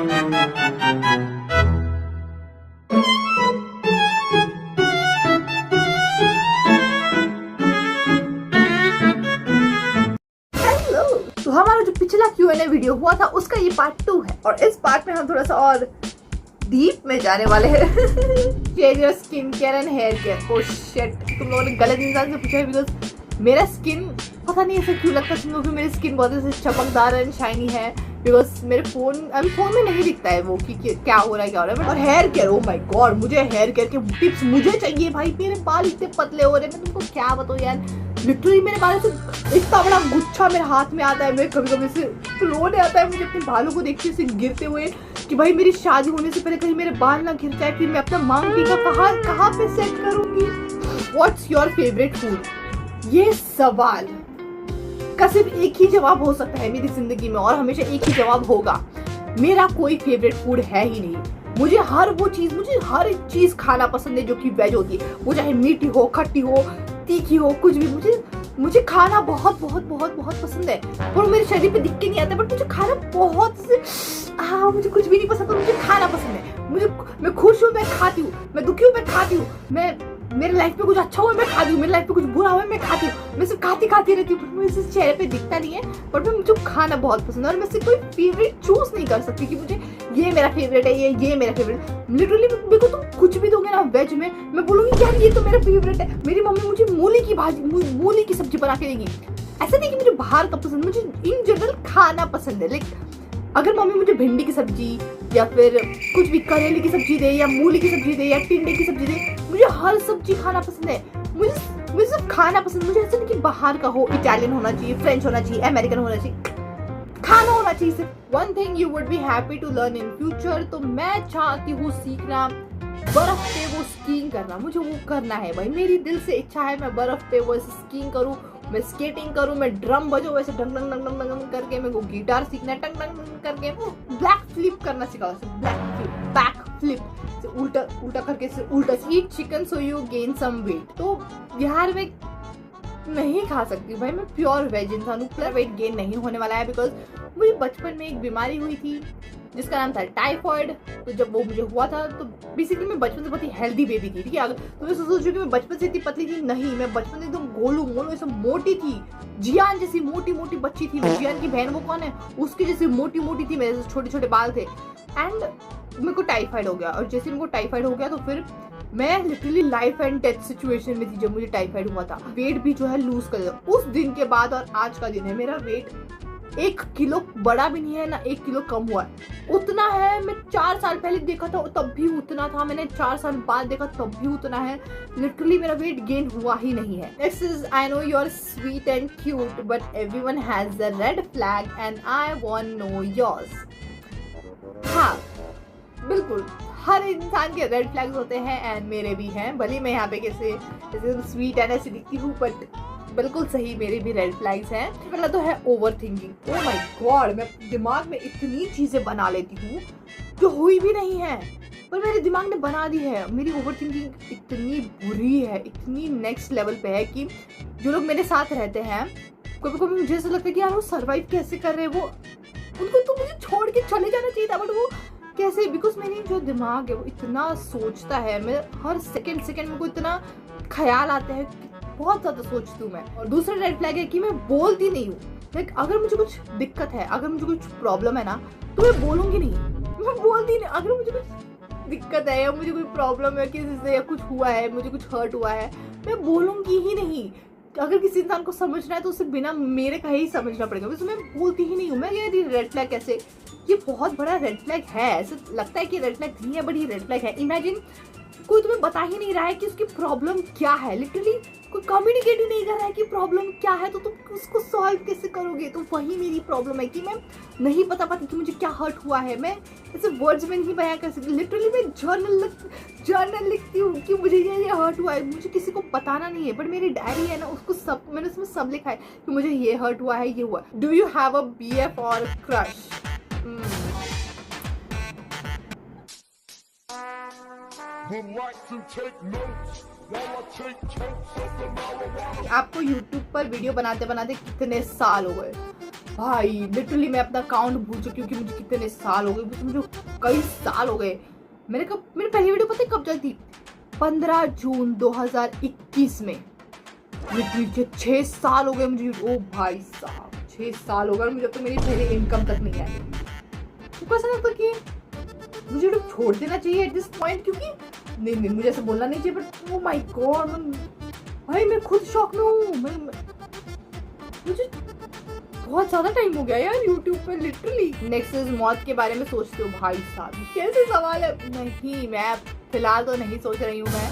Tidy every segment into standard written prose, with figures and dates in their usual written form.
तो हमारा जो पिछला Q&A वीडियो हुआ था उसका ये पार्ट 2 है और इस पार्ट में हम थोड़ा सा और डीप में जाने वाले हैं। Change your skin care and hair care. Oh shit, तुम लोगों ने गलत इंसान से पूछा है बिकॉज मेरा स्किन पता नहीं ऐसा क्यों लगता है तुम लोगों को मेरी स्किन बहुत ऐसे चमकदार एंड शाइनी है बिकॉज मेरे अभी फोन में नहीं दिखता है वो कि क्या हो रहा है क्या हो रहा है। और hair care, oh my god, मुझे हेयर केयर के टिप्स मुझे चाहिए भाई। मेरे बाल इतने पतले हो रहे हैं, मैं तुमको क्या बताऊँ यार। लिटरली मेरे बालों से इतना बड़ा गुच्छा मेरे हाथ में आता है, मैं कभी कभी से रोने आता है मुझे अपने बालों को देखते से गिरते हुए कि भाई मेरी शादी होने से पहले कहीं मेरे बाल ना गिर जाए, फिर मैं अपना मांग टीका कहाँ पे सेट करूंगी। What's your favourite food? ये सवाल का सिर्फ एक ही जवाब हो सकता है मेरी जिंदगी में और हमेशा एक ही जवाब होगा, मेरा कोई फेवरेट फूड है ही नहीं। मुझे हर चीज खाना पसंद है जो कि वेज होती है, वो चाहे मीठी हो, खट्टी हो, तीखी हो, कुछ भी। मुझे खाना बहुत बहुत बहुत बहुत पसंद है और मेरे शरीर पे दिख के नहीं आता, बट मुझे खाना मुझे कुछ भी नहीं पसंद, मुझे खाना पसंद है। मैं खुश हूँ मैं खाती हूँ, मैं दुखी हूँ मैं खाती हूँ, मेरे लाइफ में कुछ अच्छा हुआ मैं खाती हूँ, मेरे लाइफ में कुछ बुरा हुआ मैं खाती हूँ, मैं सिर्फ खाती रहती हूँ। मुझे चेहरे पे दिखता नहीं है बट मुझे खाना बहुत पसंद है और मैं सिर्फ कोई फेवरेट चूज नहीं कर सकती कि मुझे ये मेरा फेवरेट है, ये मेरा फेवरेट। लिटरली मेरे को तुम कुछ भी दोगे ना वेज में, मैं बोलूंगी यार ये तो मेरा फेवरेट है। मेरी मम्मी मुझे मूली की सब्जी बना के देगी। ऐसा नहीं कि मुझे बाहर का पसंद, मुझे इन जनरल खाना पसंद है। लाइक अगर मम्मी मुझे भिंडी की सब्जी या फिर कुछ भी करेले की सब्जी दे या मूली की सब्जी दे या टिंडे की सब्जी दे, मुझे हर सब्जी खाना पसंद है। मुझे सिर्फ खाना पसंद, मुझे ऐसा नहीं कि बाहर का हो, इटालियन होना चाहिए, फ्रेंच होना चाहिए, अमेरिकन होना चाहिए, खाना होना चाहिए सिर्फ। One thing you would be happy to learn in future, तो मैं चाहती हूँ सीखना बर्फ पे वो स्कीइंग करना। मुझे वो करना है भाई, मेरी दिल से इच्छा है मैं बर्फ पे वो स्कीइंग करूँ, मैं स्केटिंग करूँ, मैं ड्रम बजाऊँ वैसे डंग डंग डंग डंग डंग करके, मेरे को गिटार सीखना है टंग टंग करके, ब्लैक फ्लिप करना सिखाओ, बैक फ्लिप उल्टा करके उल्टा eat chicken so you gain some weight. तो यार मैं नहीं खा सकती भाई, मैं प्योर वेज इंसान हूँ। प्लस वेट गेन नहीं होने वाला है बिकॉज मुझे बचपन में एक बीमारी हुई थी जिसका नाम था टाइफॉइड। तो जब वो मुझे हुआ था तो बेसिकली मैं बचपन से बहुत ही हेल्दी बेबी थी, ठीक है। तो मैं सोचू कि मैं बचपन से इतनी पतली थी, नहीं, मैं बचपन से एकदम गोलू मोलू ऐसा मोटी थी, जियान जैसी मोटी मोटी बच्ची थी मैं। जियान की बहन वो कौन है, उसकी जैसी मोटी मोटी थी, मेरे छोटे छोटे बाल थे। एंड मेरे को टाइफाइड हो गया और जैसे मेरे को टाइफाइड हो गया तो फिर मैं literally life and death situation में थी जब मुझे टाइफाइड हुआ था। वेट भी जो है लूज कर दिया उस दिन के बाद और आज का दिन है, मेरा वेट 1 किलो बढ़ा भी नहीं है ना 1 किलो कम हुआ है, उतना है। मैं 4 साल पहले देखा था तब भी उतना था, मैंने 4 साल बाद देखा तब भी उतना है। लिटरली मेरा वेट गेन हुआ ही नहीं है। This is I know you are sweet and cute but everyone has the red flag and I want know yours. हाँ बिल्कुल, हर इंसान के रेड फ्लैग्स होते हैं एंड मेरे भी हैं। भले मैं यहाँ पे कैसे स्वीट एंड ऐसे दिखती हूँ बट बिल्कुल सही मेरे भी रेड फ्लैग्स हैं। पहला तो है over thinking. Oh my God, मैं दिमाग में इतनी चीजें बना लेती हूँ जो हुई भी नहीं है पर मेरे दिमाग ने बना दी है। मेरी ओवर थिंकिंग इतनी बुरी है, इतनी नेक्स्ट लेवल पे है कि जो लोग मेरे साथ रहते हैं कभी कभी मुझे ऐसा लगता है कि यार वो सर्वाइव कैसे कर रहे हैं, वो उनको तो मुझे छोड़ के चले जाना चाहिए था बट वो कैसे, बिकॉज मेरी जो दिमाग है वो इतना सोचता है। मैं हर सेकंड मेरे को इतना ख्याल आता है, बहुत ज्यादा सोचती हूँ मैं। और दूसरा रेड फ्लैग है कि मैं बोलती नहीं हूँ। लाइक अगर मुझे कुछ दिक्कत है, अगर मुझे कुछ प्रॉब्लम है ना तो मैं बोलूंगी नहीं, मैं बोलती नहीं। अगर मुझे कुछ दिक्कत है या मुझे कोई प्रॉब्लम है किसी से या कुछ हुआ है, मुझे कुछ हर्ट हुआ है, मैं बोलूंगी ही नहीं। अगर किसी इंसान को समझना है तो उसे बिना मेरे कहे ही समझना पड़ेगा, बस मैं बोलती ही नहीं हूँ। मैं ये रेड फ्लैग कैसे, ये बहुत बड़ा रेड फ्लैग है। ऐसा लगता है कि रेड फ्लैग नहीं है बट ये रेड फ्लैग है। इमेजिन कोई तुम्हें बता ही नहीं रहा है कि उसकी प्रॉब्लम क्या है, लिटरली कोई कम्युनिकेट ही नहीं कर रहा है कि प्रॉब्लम क्या है, तो तुम उसको सॉल्व कैसे करोगे। तो वही मेरी प्रॉब्लम है कि मैं नहीं बता पाती कि मुझे क्या हर्ट हुआ है। मैं ऐसे वर्ड्स में नहीं बयां कर सकती। लिटरली मैं जर्नल लिखती हूँ कि मुझे ये हर्ट हुआ है, मुझे किसी को बताना नहीं है बट मेरी डायरी है ना उसको सब मैंने उसमें सब लिखा है कि मुझे ये हर्ट हुआ है, ये हुआ। Do you have a BF और क्रश? आपको YouTube पर वीडियो बनाते बनाते कितने साल हो गए? भाई लिटरली मैं अपना अकाउंट भूल चुकी हूँ कि मुझे कितने साल हो गए, मुझे कई साल हो गए। मेरी पहली वीडियो पता है कब चली थी? 15 जून 2021 में। लिटरली 6 साल हो गए मुझे। ओ भाई साहब 6 साल हो गए मुझे, तो मेरी पहली इनकम तक नहीं आई। तो ऐसा लगता कि मुझे यूट्यूब छोड़ देना चाहिए एट दिस पॉइंट, क्योंकि नहीं मुझे ऐसा बोलना नहीं चाहिए, बट ओ माय गॉड भाई मैं खुद शॉक में हूँ। मुझे बहुत ज्यादा टाइम हो गया यार यूट्यूब पे लिटरली। नेक्स्ट इज मौत के बारे में सोचते हो भाई साहब, कैसे सवाल है? नहीं, मैं फिलहाल तो नहीं सोच रही हूँ मैं।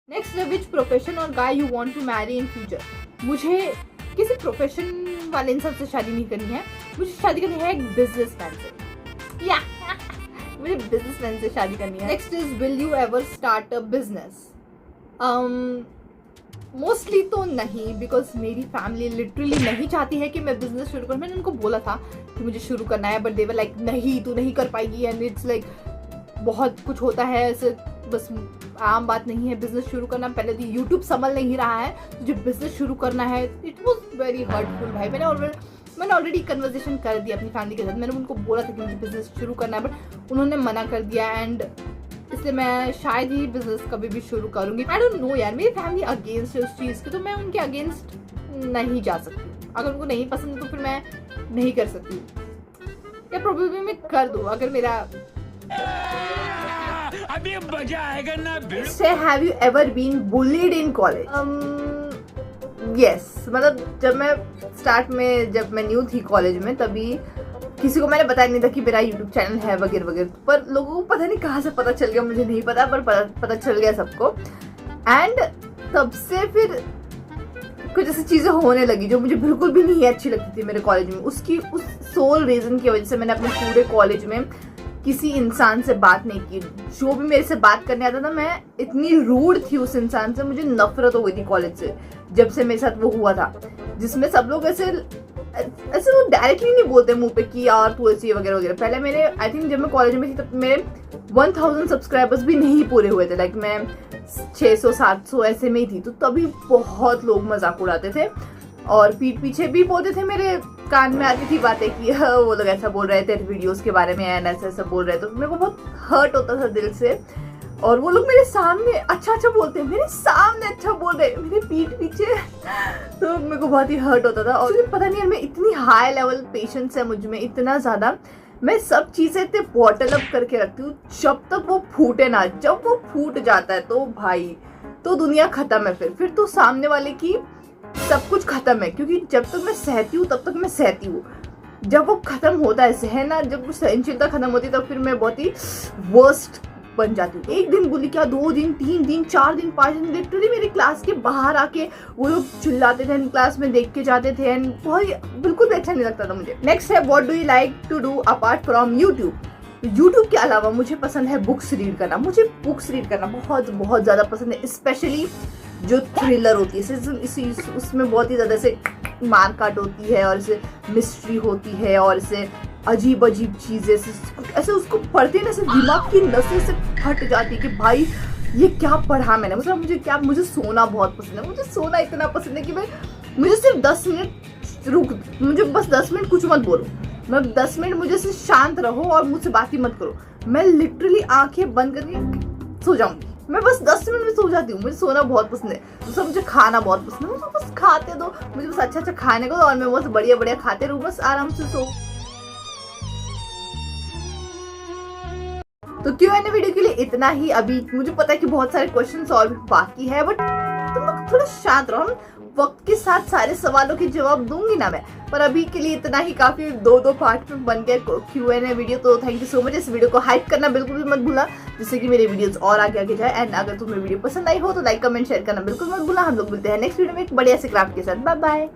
नेक्स्ट है विच प्रोफेशन और guy you want to marry in future. मुझे किसी प्रोफेशन वाले इंसान से शादी नहीं करनी है, मुझे शादी करनी है एक बिजनेसमैन से। या मुझे बिजनेसमैन से शादी करनी है। Next is will you ever start a business. Mostly तो नहीं, बिकॉज मेरी फैमिली लिटरली नहीं चाहती है कि मैं बिजनेस शुरू करूँ। मैंने उनको बोला था कि मुझे शुरू करना है, बट दे वर लाइक नहीं तू नहीं कर पाएगी, एंड इट्स लाइक बहुत कुछ होता है ऐसे, बस आम बात नहीं है बिजनेस शुरू करना। पहले तो यूट्यूब संभल नहीं रहा है, तुझे बिजनेस शुरू करना है। इट वॉज वेरी हर्टफुल भाई। मैंने ऑलरेडी कन्वर्सेशन कर दिया अपनी फैमिली के साथ। मैंने उनको बोला था कि मुझे बिजनेस शुरू करना है, बट उन्होंने मना कर दिया, एंड इसलिए मैं शायद ही बिजनेस कभी भी शुरू करूंगी। आई डोंट नो यार, मेरी फैमिली अगेंस्ट है उस चीज़ की, तो मैं उनके अगेंस्ट नहीं जा सकती। अगर उनको नहीं पसंद तो फिर मैं नहीं कर सकती, या प्रोबेबली मैं कर दूँ अगर मेरा। अभी मजा आएगा ना। Have you ever been bullied in college? Yes, मतलब जब मैं न्यू थी कॉलेज में, तभी किसी को मैंने बताया नहीं था कि मेरा यूट्यूब चैनल है वगैरह वगैरह, पर लोगों को पता नहीं कहाँ से पता चल गया, मुझे नहीं पता, पर पता चल गया सबको। एंड तब से फिर कुछ ऐसी चीजें होने लगी जो मुझे बिल्कुल भी नहीं अच्छी लगती थी मेरे कॉलेज में। उस सोल रीजन की वजह से मैंने अपने पूरे कॉलेज में किसी इंसान से बात नहीं की। जो भी मेरे से बात करने आता था, मैं इतनी रूड थी उस इंसान से, मुझे नफरत हो गई थी कॉलेज से जब से मेरे साथ वो हुआ था, जिसमें सब लोग ऐसे वो डायरेक्टली नहीं बोलते मुंह पे कि यार तू ऐसी वगैरह वगैरह। पहले मेरे आई थिंक जब मैं कॉलेज में थी तब मेरे 1000 सब्सक्राइबर्स भी नहीं पूरे हुए थे, लाइक मैं 600-700 ऐसे में ही थी। तो तभी बहुत लोग मजाक उड़ाते थे और पीठ पीछे भी बोलते थे, मेरे कान में आती थी बातें कि वो लोग ऐसा बोल रहे थे वीडियोस के बारे में, एंड ऐसा बोल रहे थे। तो मेरे को बहुत हर्ट होता था दिल से। और वो लोग मेरे सामने अच्छा बोलते हैं, मेरे सामने अच्छा बोल रहे, मेरे पीठ पीछे, तो मेरे को बहुत ही हर्ट होता था। और पता नहीं, मैं इतनी हाई लेवल पेशेंस है मुझ में, इतना ज्यादा, मैं सब चीजें इतने बॉटल अप करके रखती हूँ जब तक वो फूटे ना। जब वो फूट जाता है तो भाई तो दुनिया खत्म है। फिर तो सामने वाले की सब कुछ खत्म है, क्योंकि जब तक मैं सहती हूँ तब तक मैं सहती हूँ। जब वो खत्म होता है सहना, जब वो सहनशीलता खत्म होती है, तब फिर मैं बहुत ही वर्स्ट बन जाती हूँ। एक दिन बोली क्या, 2 दिन, 3 दिन, 4 दिन, 5 दिन, लिटरली मेरे क्लास के बाहर आके वो लोग चिल्लाते थे, क्लास में देख के जाते थे, एंड बहुत बिल्कुल भी अच्छा नहीं लगता था मुझे। नेक्स्ट है what do you like to do apart from YouTube. YouTube के अलावा मुझे पसंद है बुक्स रीड करना। मुझे बुक्स रीड करना बहुत ज्यादा पसंद है, स्पेशली जो थ्रिलर होती है, उसमें बहुत ही ज्यादा से मारकाट होती है और इसे मिस्ट्री होती है और इसे अजीब चीजें ऐसे उसको पढ़ते ना, दिमाग की नसें से फट जाती है कि भाई ये क्या पढ़ा मैंने। मतलब मुझे सोना बहुत पसंद है। मुझे सोना इतना पसंद है कि मुझे सिर्फ 10 मिनट मुझे बस 10 मिनट कुछ मत बोलो, मैं 10 मिनट मुझे सिर्फ शांत रहो और मुझसे बात ही मत करो। मैं लिटरली आंखें बंद करके सो जाऊंगी। मैं बस 10 मिनट में सो जाती हूँ। मुझे सोना बहुत पसंद है। दूसरा मुझे खाना बहुत पसंद है। मुझे बस खाते दो, मुझे बस अच्छा खाने को दो और मैं बस बढ़िया खाते रहूँ, बस आराम से सो। तो Q&A वीडियो के लिए इतना ही। अभी मुझे पता है कि बहुत सारे क्वेश्चंस और भी बाकी है, बट तुम लोग थोड़ा शांत रहो। वक्त के साथ सारे सवालों के जवाब दूंगी ना मैं, पर अभी के लिए इतना ही काफी। 2 पार्ट में बन गया Q&A वीडियो। तो थैंक यू सो मच। इस वीडियो को हाइप करना बिल्कुल भी मत भूलना, जिससे कि मेरे वीडियोस और आगे जाए। एंड अगर तुम्हें वीडियो पसंद आई हो तो लाइक कमेंट शेयर करना बिल्कुल मत भूलना। हम लोग मिलते हैं नेक्स्ट वीडियो में एक बढ़िया से क्राफ्ट के साथ। Bye bye.